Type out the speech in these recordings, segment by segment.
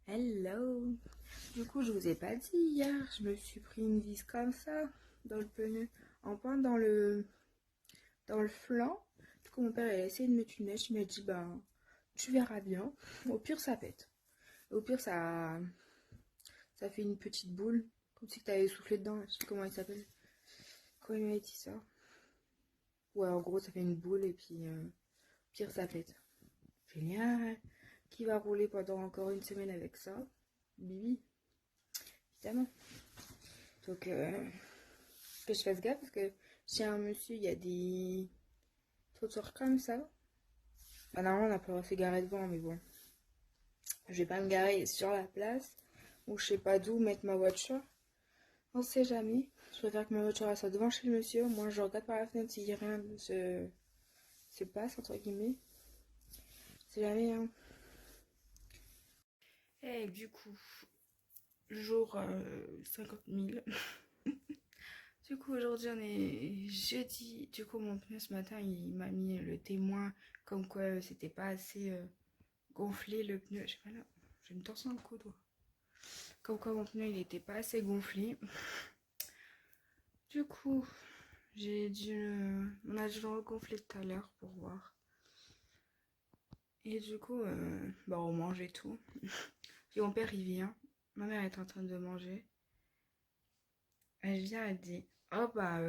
Hello. Du coup, je vous ai pas dit hier, je me suis pris une vis comme ça dans le pneu, en plein dans le flanc. Du coup, mon père il a essayé de mettre une mèche, il m'a dit ben tu verras bien. Au pire, ça pète. Au pire, ça fait une petite boule, comme si tu avais soufflé dedans. Je sais plus comment il s'appelle. Comment il m'a dit ça? Ouais, en gros, ça fait une boule et puis au pire, ça pète. Génial. Qui va rouler pendant encore une semaine avec ça? Bibi, évidemment. Donc, que je fasse gaffe parce que chez un monsieur, il y a des trottoirs comme ça. Bah, normalement, on n'a pas le droit de se garer devant, mais bon, je vais pas me garer sur la place ou je sais pas d'où mettre ma voiture. On sait jamais. Je préfère que ma voiture elle soit devant chez le monsieur. Moi, je regarde par la fenêtre si rien se passe, entre guillemets. C'est jamais, hein. Et du coup, jour 50 000. Du coup, aujourd'hui, on est jeudi. Du coup, mon pneu ce matin, il m'a mis le témoin comme quoi c'était pas assez gonflé le pneu. Je sais pas là, j'ai une torsion dans le coude. Comme quoi mon pneu il était pas assez gonflé. Du coup, j'ai dû. On a dû le regonfler tout à l'heure pour voir. Et du coup, bah, on mange et tout. Puis mon père il vient. Ma mère est en train de manger. Elle vient, elle dit oh bah,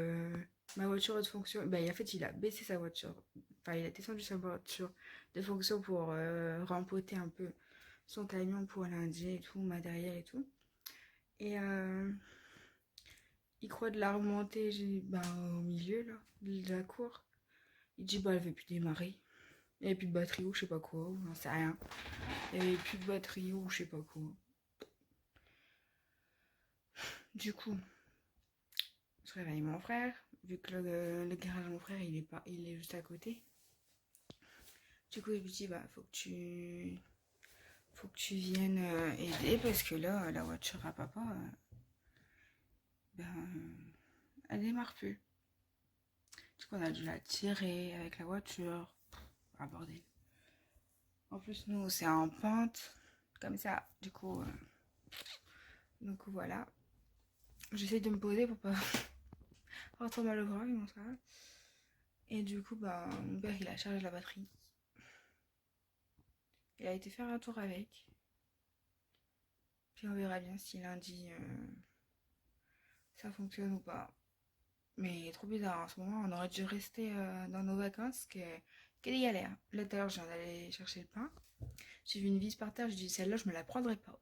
ma voiture de fonction. Bah, en fait, il a baissé sa voiture. Enfin, il a descendu sa voiture de fonction pour rempoter un peu son camion pour lundi et tout, matériel et tout. Et il croit de la remonter bah, au milieu là, de la cour. Il dit bah elle veut plus démarrer. Il n'y avait plus de batterie ou je sais pas quoi, ou j'en sais rien. Il n'y avait plus de batterie ou je sais pas quoi. Du coup, je réveille mon frère, vu que le garage de mon frère il est juste à côté. Du coup, je lui dis bah faut que tu viennes aider parce que là la voiture à papa ben elle démarre plus. Du coup, on a dû la tirer avec la voiture. Ah bordel. En plus, nous, c'est en pente, comme ça. Du coup, donc voilà. J'essaie de me poser pour pas avoir trop mal au bras, mais bon, ça va. Et du coup, bah, mon père, il a chargé la batterie. Il a été faire un tour avec. Puis on verra bien si lundi, ça fonctionne ou pas. Mais trop bizarre, en ce moment, on aurait dû rester dans nos vacances, que des galères. Là, tout à l'heure, je viens d'aller chercher le pain. J'ai vu une vis par terre, je dis celle-là, je me la prendrai pas.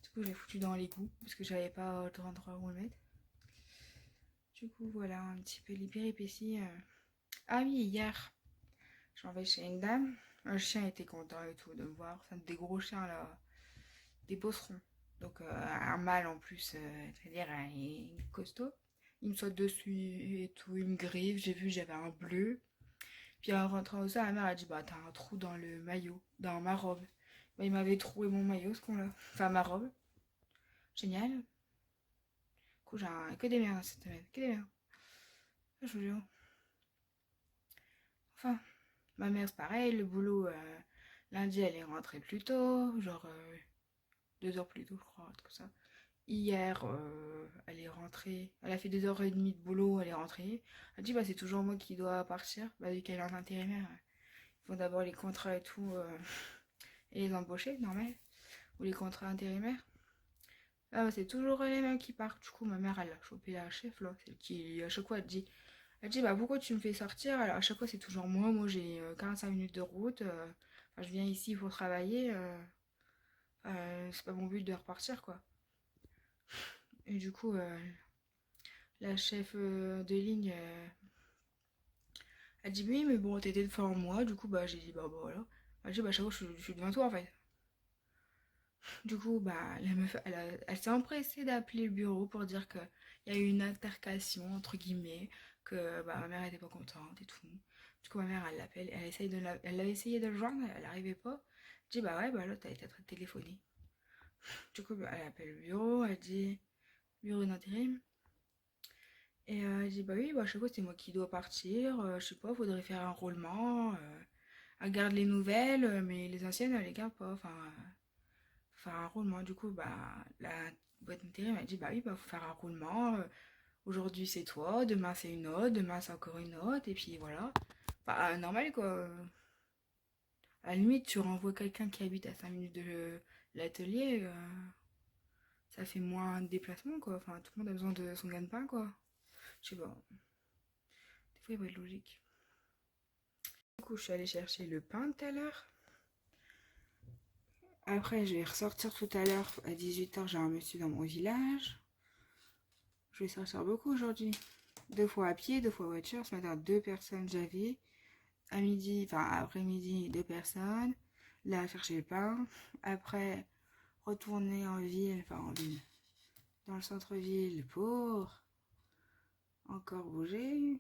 Du coup, je l'ai foutue dans l'égout, parce que j'avais pas autre endroit où le mettre. Du coup, voilà un petit peu les péripéties. Ah oui, hier, j'en vais chez une dame. Un chien était content et tout de me voir. C'est un des gros chiens là, des bosserons. Donc un mâle en plus, c'est-à-dire il est costaud. Il me saute dessus et tout, il me griffe. J'ai vu, j'avais un bleu. Puis en rentrant au sol, ma mère a dit bah t'as un trou dans le maillot, dans ma robe. Bah, il m'avait troué mon maillot, ce qu'on là. Enfin ma robe. Génial. Du coup, j'ai que des merdes cette semaine, que des merdes. Je vous jure. Enfin, ma mère, c'est pareil, le boulot, lundi, elle est rentrée plus tôt, genre 2 heures plus tôt, je crois, tout ça. Hier, elle est rentrée, elle a fait 2h30 de boulot, elle est rentrée. Elle dit, bah, c'est toujours moi qui dois partir, bah, vu qu'elle est en intérimaire. Ils font d'abord les contrats et tout, et les embaucher, normal, ou les contrats intérimaires. Ah, bah, c'est toujours les mêmes qui partent. Du coup, ma mère, elle a chopé la chef, là, celle qui, à chaque fois, elle dit, bah pourquoi tu me fais sortir? Alors à chaque fois c'est toujours moi j'ai 45 minutes de route, enfin, je viens ici pour travailler, c'est pas mon but de repartir quoi. Et du coup la chef de ligne, elle dit oui mais bon t'étais devant moi, du coup bah j'ai dit bah voilà. Elle dit bah à chaque fois je suis devant toi en fait. Du coup bah la meuf elle s'est empressée d'appeler le bureau pour dire qu'il y a eu une altercation entre guillemets, que bah, ma mère était pas contente et tout. Du coup, ma mère, elle l'appelle, elle avait essayé de le joindre, elle n'arrivait pas. Je dis, bah ouais, bah là, t'as été téléphoné. Du coup, bah, elle appelle le bureau, elle dit, bureau d'intérim. Et elle dit, bah oui, bah, à chaque fois, c'est moi qui dois partir, je sais pas, faudrait faire un roulement. Elle garde les nouvelles, mais les anciennes, elle les garde pas. Enfin, faire un roulement. Du coup, la boîte d'intérim m'a dit, bah oui, faut faire un roulement. Aujourd'hui, c'est toi, demain, c'est une autre, demain, c'est encore une autre, et puis voilà. Normal, quoi. À la limite, tu renvoies quelqu'un qui habite à 5 minutes de l'atelier, ça fait moins de déplacement, quoi. Enfin, tout le monde a besoin de son gagne-pain, quoi. Je sais pas. Des fois, il va être logique. Du coup, je suis allée chercher le pain tout à l'heure. Après, je vais ressortir tout à l'heure à 18h. J'ai un monsieur dans mon village. Je vais sortir beaucoup aujourd'hui. 2 fois à pied, 2 fois en voiture. Ce matin, 2 personnes j'avais. À midi, enfin après-midi, 2 personnes. Là, chercher le pain. Après, retourner en ville, enfin en ville, dans le centre-ville pour encore bouger.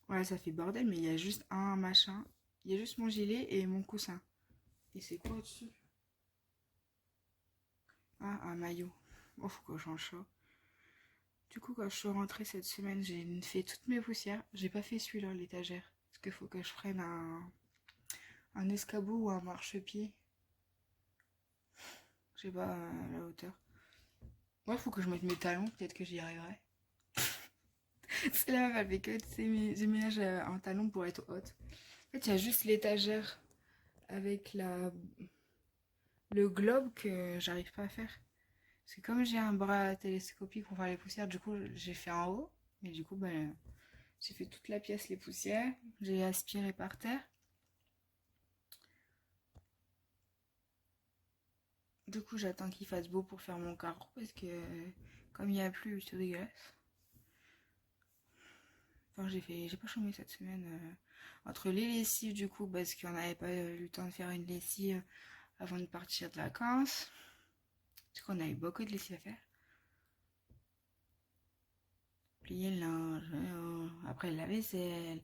Voilà, ça fait bordel, mais il y a juste un machin. Il y a juste mon gilet et mon coussin. Et c'est quoi dessus? Ah, un maillot. Bon, faut que je change ça. Du coup, quand je suis rentrée cette semaine, j'ai fait toutes mes poussières. J'ai pas fait celui-là, l'étagère. Parce qu'il faut que je prenne un escabeau ou un marchepied. Je sais pas la hauteur. Moi, il faut que je mette mes talons. Peut-être que j'y arriverai. C'est la meuf, elle fait que j'ai ménage un talon pour être haute. En fait, il y a juste l'étagère avec le globe que j'arrive pas à faire. Parce que comme j'ai un bras télescopique pour faire les poussières, du coup, j'ai fait en haut. Mais du coup, j'ai fait toute la pièce, les poussières. J'ai aspiré par terre. Du coup, j'attends qu'il fasse beau pour faire mon carreau. Parce que comme il n'y a plus, c'est dégueulasse. Enfin, j'ai pas chômé cette semaine. Entre les lessives, du coup, parce qu'on n'avait pas eu le temps de faire une lessive avant de partir de vacances. Parce qu'on a eu beaucoup de lessive à faire. Plier le linge, après la vaisselle.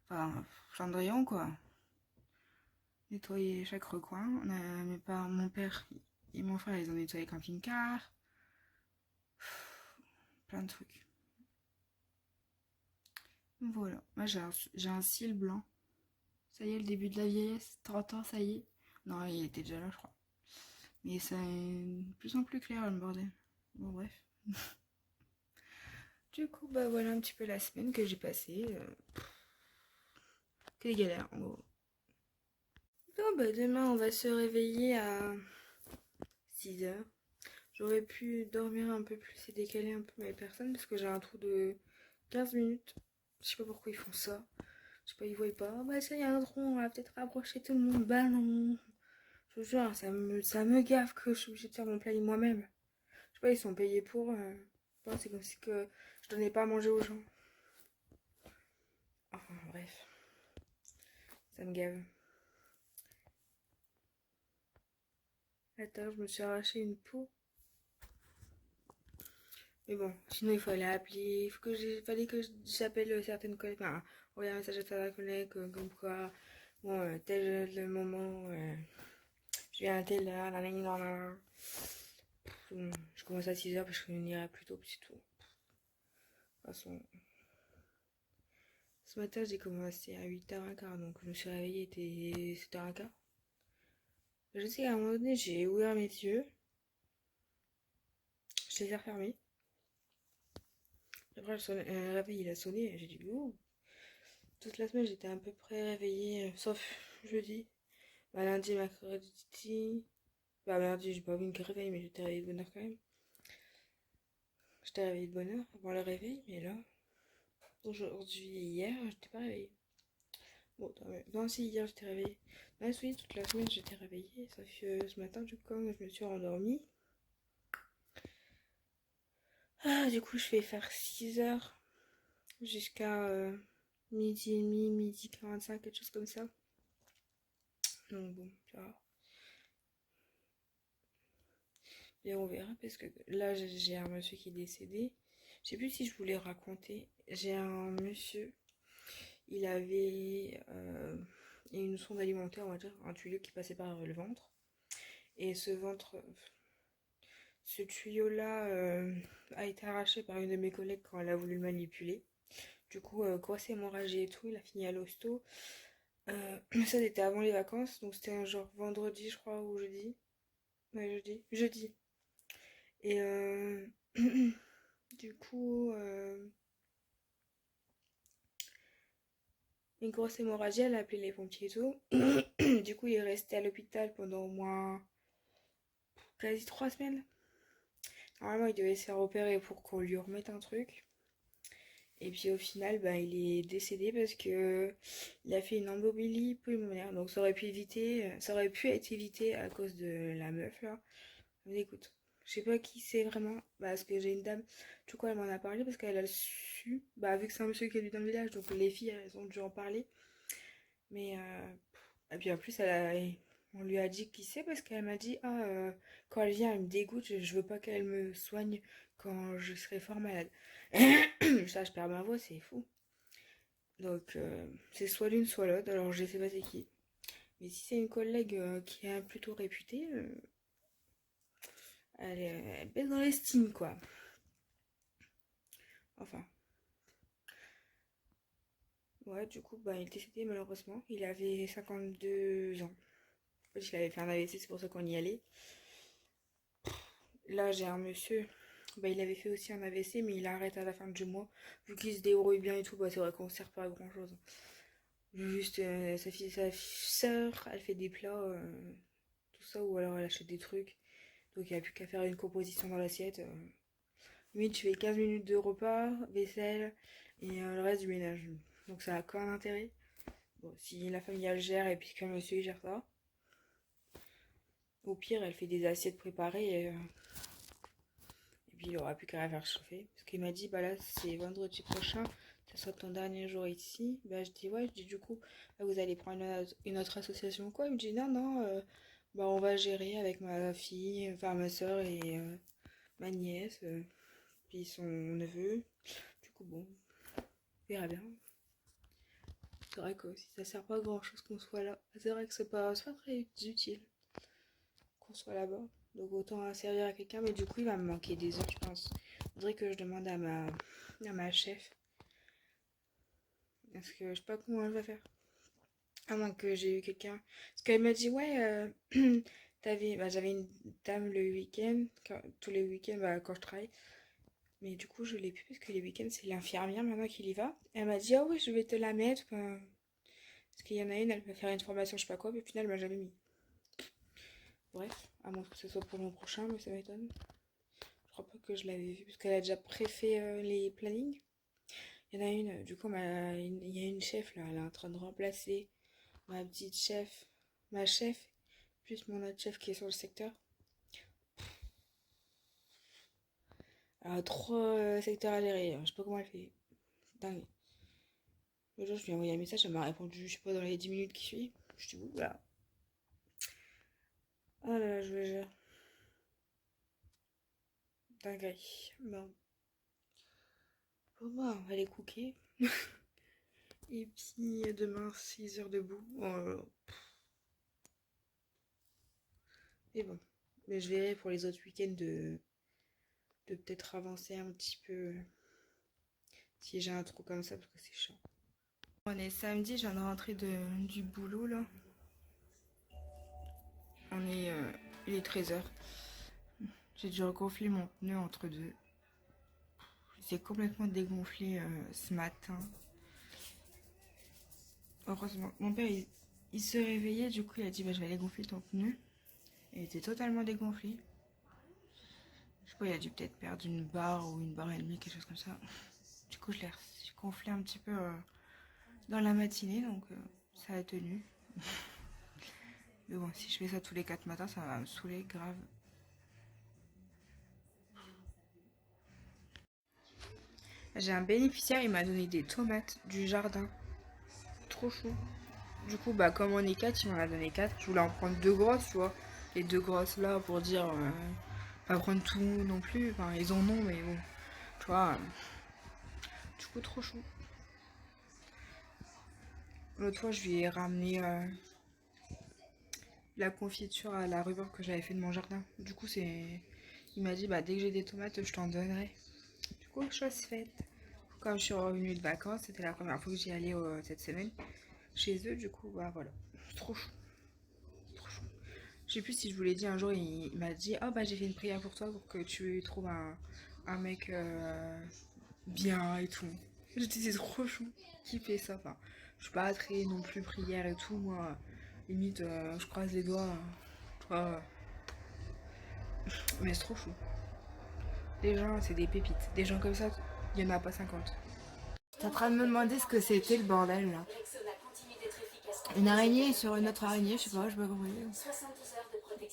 Enfin, Cendrillon, quoi. Nettoyer chaque recoin. Mes parents, mon père et mon frère, ils ont nettoyé le camping-car. Plein de trucs. Voilà. Moi, j'ai un cil blanc. Ça y est, le début de la vieillesse. 30 ans, ça y est. Non, il était déjà là, je crois. Mais ça est de plus en plus clair, le bordel. Bon, bref. Du coup, voilà un petit peu la semaine que j'ai passée. Que des galères, en gros. Bon, demain, on va se réveiller à 6h. J'aurais pu dormir un peu plus et décaler un peu mes personnes parce que j'ai un trou de 15 minutes. Je sais pas pourquoi ils font ça. Je sais pas, ils voient pas. Ça y a un trou, on va peut-être rapprocher tout le monde. Bah non. Je vous jure, ça me gaffe que je suis obligée de faire mon planning moi-même. Je sais pas, ils sont payés pour. C'est comme si que je donnais pas à manger aux gens. Enfin, bref. Ça me gave. Attends, je me suis arraché une peau. Mais bon, sinon il fallait appeler, fallait que j'appelle certaines collègues, enfin, envoyer un message à certains collègues, comme quoi, bon, tel le moment, je viens à telle heure, nanana. Je commence à 6h parce que je n'irai plus tôt, c'est tout. De toute façon, ce matin j'ai commencé à 8h15, donc je me suis réveillée, il était 7h15. Je sais qu'à un moment donné, j'ai ouvert mes yeux, je les ai refermés. Après, le réveil il a sonné, et j'ai dit, ouh. Toute la semaine, j'étais à peu près réveillée, sauf jeudi. Lundi, mercredi. Mardi, j'ai pas vu une réveil, mais j'étais réveillée de bonne heure quand même. J'étais réveillée de bonne heure avant le réveil, mais là, aujourd'hui et hier, j'étais pas réveillée. Bon, non, si, hier j'étais réveillée. Là, oui, toute la semaine j'étais réveillée, sauf que ce matin, du coup, quand je me suis rendormie. Du coup, je vais faire 6h jusqu'à midi et demi, midi 45, quelque chose comme ça. Donc bon, ça va. Et on verra parce que là j'ai un monsieur qui est décédé. Je sais plus si je voulais raconter. J'ai un monsieur, il avait une sonde alimentaire, on va dire, un tuyau qui passait par le ventre. Et ce tuyau-là a été arraché par une de mes collègues quand elle a voulu le manipuler. Du coup, grosse hémorragie et tout, il a fini à l'hosto. Ça c'était avant les vacances, donc c'était un genre vendredi je crois ou jeudi. Ouais, jeudi. Jeudi. Et du coup, une grosse hémorragie, elle a appelé les pompiers et tout. Du coup, il est resté à l'hôpital pendant au moins quasi 3 semaines. Normalement, il devait se faire opérer pour qu'on lui remette un truc. Et puis au final, bah, il est décédé parce que il a fait une embolie pulmonaire. Donc ça aurait pu être évité à cause de la meuf là. Mais écoute, je sais pas qui c'est vraiment. Bah, parce que j'ai une dame, du coup elle m'en a parlé parce qu'elle a su. Bah, vu que c'est un monsieur qui est dans le village, donc les filles elles ont dû en parler. Mais et puis en plus, on lui a dit qui c'est parce qu'elle m'a dit ah quand elle vient, elle me dégoûte, je veux pas qu'elle me soigne quand je serai fort malade. Ça, je perds ma voix, c'est fou. Donc c'est soit l'une soit l'autre, alors je sais pas c'est qui. Mais si c'est une collègue qui est plutôt réputée, elle baisse dans l'estime quoi. Enfin, ouais, du coup, bah, il est décédé malheureusement. Il avait 52 ans. En fait, il avait fait un AVC, c'est pour ça qu'on y allait. Là, j'ai un monsieur, bah, il avait fait aussi un AVC, mais il arrête à la fin du mois. Vu qu'il se débrouille bien et tout, bah, c'est vrai qu'on sert pas à grand chose. Juste, sa sœur, elle fait des plats, tout ça, ou alors elle achète des trucs. Donc, il n'y a plus qu'à faire une composition dans l'assiette. Limite, tu fais 15 minutes de repas, vaisselle, et le reste du ménage. Donc, ça a quand même intérêt. Bon, si la famille elle gère et puis que monsieur il gère ça, au pire, elle fait des assiettes préparées et puis il aura plus qu'à la faire chauffer. Parce qu'il m'a dit, bah là, c'est vendredi prochain, ça sera ton dernier jour ici. Bah, je dis, ouais, je dis, du coup, bah, vous allez prendre une autre association ou quoi? Il me dit, non, non, bah, on va gérer avec ma fille, enfin ma soeur et ma nièce, puis son neveu. Du coup, bon, on verra bien. C'est vrai que si ça sert pas à grand chose qu'on soit là, c'est vrai que c'est pas très utile qu'on soit là-bas. Donc autant servir à quelqu'un, mais du coup il va me manquer des heures, je pense. Faudrait que je demande à ma chef. Parce que je sais pas comment elle va faire. À moins que j'ai eu quelqu'un. Parce qu'elle m'a dit, ouais, j'avais une dame le week-end, tous les week-ends bah, quand je travaille. Mais du coup, je l'ai plus parce que les week-ends, c'est l'infirmière maintenant qui y va. Elle m'a dit, ah oui, je vais te la mettre. Parce qu'il y en a une, elle va faire une formation, je sais pas quoi, mais au final, elle m'a jamais mis. Bref, à moins que ce soit pour mon prochain, mais ça m'étonne. Je crois pas que je l'avais vue parce qu'elle a déjà préfait les plannings. Il y en a une, du coup, il y a une chef là, elle est en train de remplacer ma petite chef, ma chef, plus mon autre chef qui est sur le secteur. Elle a 3 secteurs à gérer, je sais pas comment elle fait. Dingue. Le jour, je lui ai envoyé un message, elle m'a répondu, je sais pas, dans les 10 minutes qui suivent. Je dis, oula. Oh là là, je le gère. Dinguerie. Bon. Bon, bah, on va les cooker. Et puis demain, 6 heures debout. Oh, et bon. Mais je verrai pour les autres week-ends de peut-être avancer un petit peu si j'ai un trou comme ça parce que c'est chiant. On est samedi, je viens de rentrer du boulot là. On est, il est 13 h. J'ai dû regonfler mon pneu entre deux. Il s'est complètement dégonflé ce matin. Heureusement, mon père il se réveillait, du coup il a dit bah, je vais aller gonfler ton pneu. Il était totalement dégonflé. Je sais pas, il a dû peut-être perdre une barre ou une barre et demie, quelque chose comme ça. Du coup, je l'ai gonflé un petit peu dans la matinée, donc ça a tenu. Mais bon, si je fais ça tous les 4 matins, ça va me saouler grave. J'ai un bénéficiaire, il m'a donné des tomates du jardin. Trop chou. Du coup, bah comme on est 4, il m'en a donné 4. Je voulais en prendre 2 grosses, tu vois. Les 2 grosses là pour dire pas prendre tout non plus. Enfin, ils en ont, mais bon. Tu vois. Du coup, trop chou. L'autre fois, je lui ai ramené la confiture à la rhubarbe que j'avais fait de mon jardin. Du coup, il m'a dit, bah dès que j'ai des tomates, je t'en donnerai. Du coup, chose faite. Comme je suis revenue de vacances, c'était la première fois que j'y allais cette semaine chez eux. Du coup, bah voilà. Trop chou. Trop chou. Je sais plus si je vous l'ai dit un jour, il m'a dit oh bah j'ai fait une prière pour toi pour que tu trouves un mec bien et tout. J'étais c'est trop chou. Qui fait ça? Enfin, je suis pas très non plus prière et tout. Moi, limite, je croise les doigts. Ouais, mais c'est trop chou. Les gens, c'est des pépites. Des gens comme ça, il y en a pas 50. T'es en train de me demander ce que c'était le bordel là. Une araignée sur une autre araignée, je sais pas, je sais pas compris.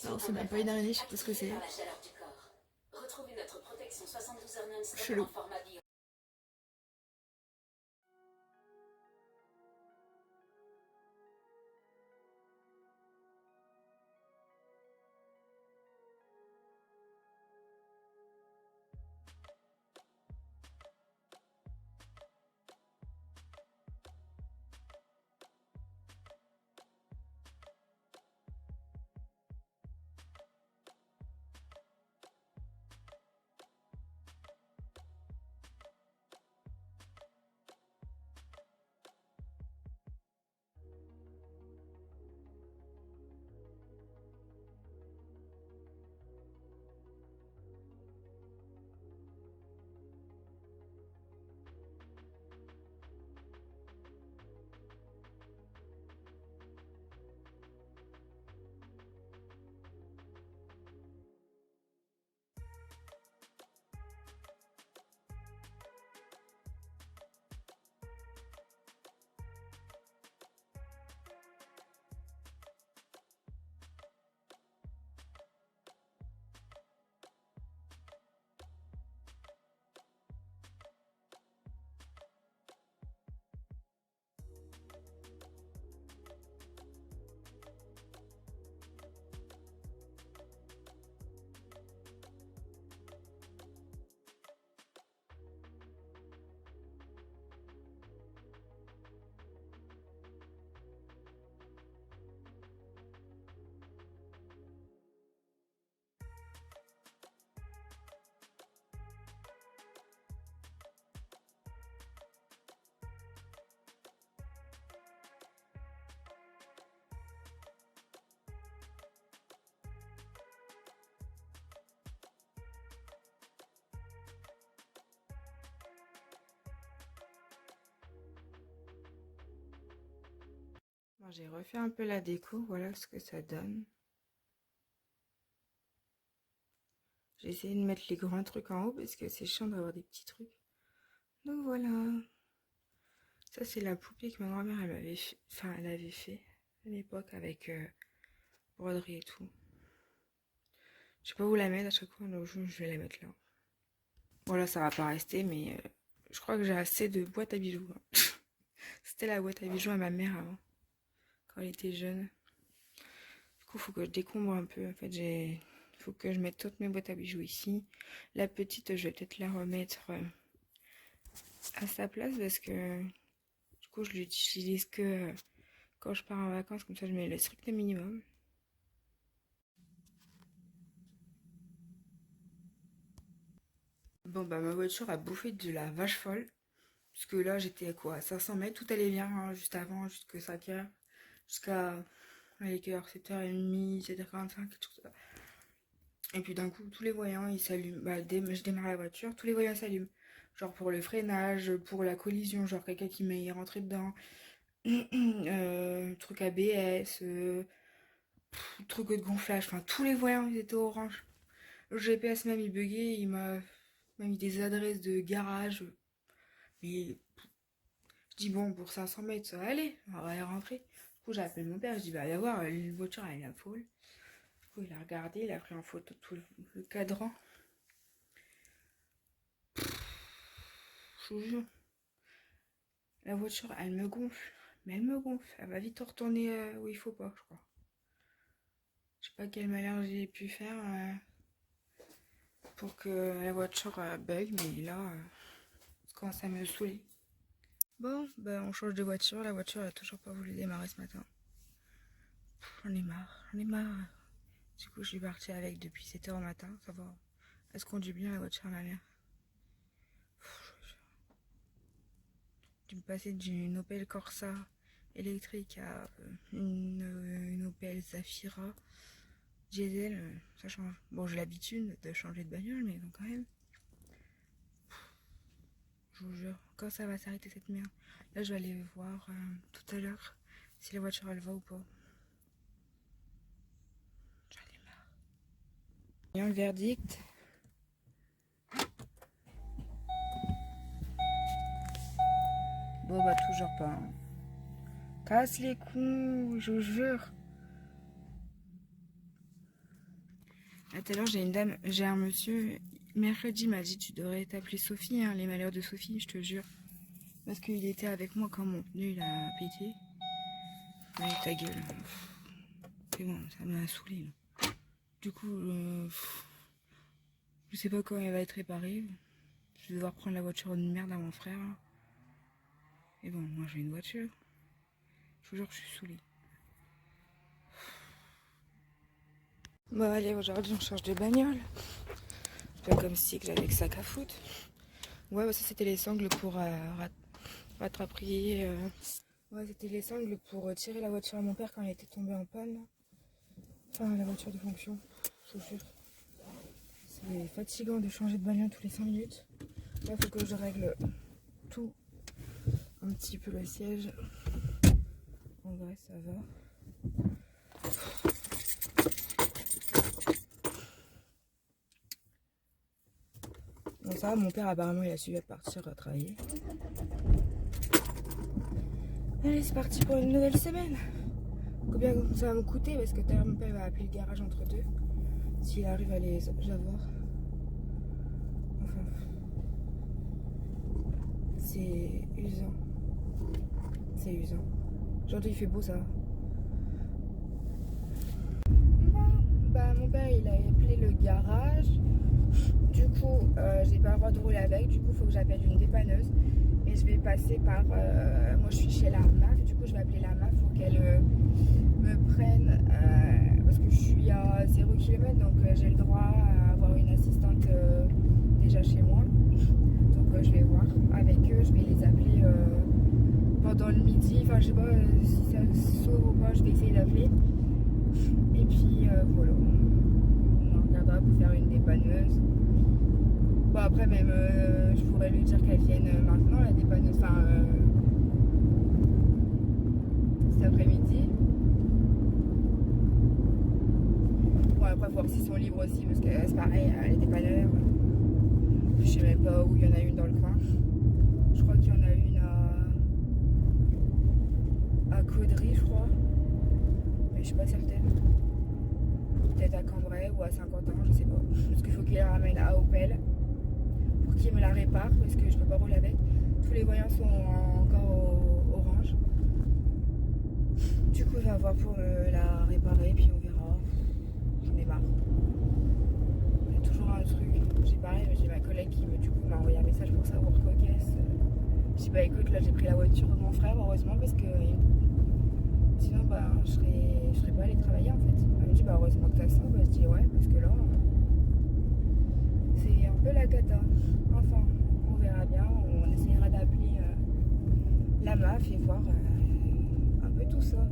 Non, c'est même pas une araignée, je sais pas ce que c'est. Chelou. Moi, j'ai refait un peu la déco, voilà ce que ça donne. J'ai essayé de mettre les grands trucs en haut parce que c'est chiant d'avoir des petits trucs. Donc voilà. Ça, c'est la poupée que ma grand-mère elle m'avait fait, enfin, elle avait fait à l'époque avec broderie et tout. Je sais pas où la mettre à chaque fois, donc je vais la mettre là. Voilà, ça va pas rester, mais je crois que j'ai assez de boîtes à bijoux. Hein. C'était la boîte à bijoux à ma mère avant, quand elle était jeune. Du coup, faut que je décombre un peu. En fait, faut que je mette toutes mes boîtes à bijoux ici. La petite, je vais peut-être la remettre à sa place parce que du coup, je l'utilise que quand je pars en vacances. Comme ça, je mets le strict minimum. Bon, bah, ma voiture a bouffé de la vache folle. Parce que là, j'étais à quoi? À 500 mètres, tout allait bien, hein, juste avant, jusqu'à 5 heures. Jusqu'à. Allez, quelle heure? 7h30, 7h45, quelque chose comme ça. Et puis d'un coup, tous les voyants, ils s'allument. Bah, je démarre la voiture, tous les voyants s'allument. Genre pour le freinage, pour la collision, genre quelqu'un qui m'est rentré dedans. Truc ABS, truc de gonflage. Enfin, tous les voyants, ils étaient orange. Le GPS même, il buguait. Il m'a mis des adresses de garage. Mais je dis, bon, pour 500 mètres, ça va aller. On va y rentrer. Du coup, j'ai appelé mon père. Je dis, bah, viens voir, la voiture, elle est la folle. Du coup, il a regardé, il a pris en photo tout le cadran. Je vous jure. La voiture, elle me gonfle. Mais elle me gonfle. Elle va vite retourner où il faut pas, je crois. Je sais pas quel malheur j'ai pu faire pour que la voiture bug, mais là, ça commence à me saouler. Bon, bah on change de voiture. La voiture, elle a toujours pas voulu démarrer ce matin. J'en ai marre, j'en ai marre. Du coup, je suis partie avec depuis 7h au matin. Ça va. Elle se conduit bien, la voiture, ma mère. J'ai passé d'une Opel Corsa électrique à une Opel Zafira. diesel, ça change. Bon, j'ai l'habitude de changer de bagnole, mais bon, quand même. Je vous jure, quand ça va s'arrêter cette merde. Là, je vais aller voir tout à l'heure si la voiture elle va ou pas. J'en ai marre. Voyons le verdict. Bon, bah, toujours pas. Hein. Casse les couilles, je vous jure. À tout à l'heure, j'ai un monsieur. Mercredi, il m'a dit tu devrais t'appeler Sophie, hein, les malheurs de Sophie, je te jure. Parce qu'il était avec moi quand mon pneu il a pété. Allez, ta gueule. C'est bon, ça m'a saoulé. Du coup, je sais pas quand elle va être réparée. Je vais devoir prendre la voiture de merde à mon frère. Et bon, moi j'ai une voiture. Je vous jure que je suis saoulée. Bon allez, aujourd'hui on change de bagnole. Pas comme si que j'avais que ça qu'à foutre. Ouais, bah, ça c'était les sangles pour rattraper. Ouais, c'était les sangles pour tirer la voiture à mon père quand elle était tombée en panne. Enfin, la voiture de fonction, je vous jure. C'est fatigant de changer de bagnole tous les 5 minutes. Là, il faut que je règle tout. Un petit peu le siège. En vrai, ça va. Bon, ça va, mon père apparemment il a su partir travailler. Allez, c'est parti pour une nouvelle semaine. Combien ça va me coûter? Parce que tout à l'heure mon père va appeler le garage entre deux. S'il arrive à les avoir. Enfin. C'est usant. C'est usant. Aujourd'hui il fait beau, ça va. Bah, mon père il a appelé le garage. Du coup, j'ai pas le droit de rouler avec. Du coup, il faut que j'appelle une dépanneuse. Et je vais passer par. Moi, je suis chez la MAF. Du coup, je vais appeler la MAF pour qu'elle me prenne. Parce que je suis à 0 km. Donc, j'ai le droit à avoir une assistante déjà chez moi. Donc, je vais voir avec eux. Je vais les appeler pendant le midi. Enfin, je sais pas si ça sauve ou pas. Je vais essayer d'appeler. Et puis, voilà. On regardera pour faire une dépanneuse. Bon, après, même, je pourrais lui dire qu'elle vienne maintenant, la dépanneuse, enfin, cet après-midi. Bon, après, voir s'ils sont libres aussi, parce que c'est pareil, les dépanneurs, je sais même pas où il y en a une dans le coin. Je crois qu'il y en a une à Caudry, je crois, mais je suis pas certaine. Peut-être à Cambrai ou à Saint-Quentin, je sais pas. Parce qu'il faut qu'il la ramène à Opel. Pour qu'il me la répare parce que je peux pas rouler avec. Tous les voyants sont encore orange. Du coup, je vais avoir pour la réparer puis on verra. J'en ai marre. Il y a toujours un truc. J'ai pareil, mais j'ai ma collègue qui m'a envoyé un message pour savoir quoi qu'est-ce. Je dis bah écoute, là j'ai pris la voiture de mon frère heureusement parce que sinon bah je serais pas allée travailler en fait. Elle me dit bah heureusement que t'as ça. Bah je dis ouais parce que là c'est un peu la cata. Enfin, on verra bien, on essaiera d'appeler la MAF et voir un peu tout ça.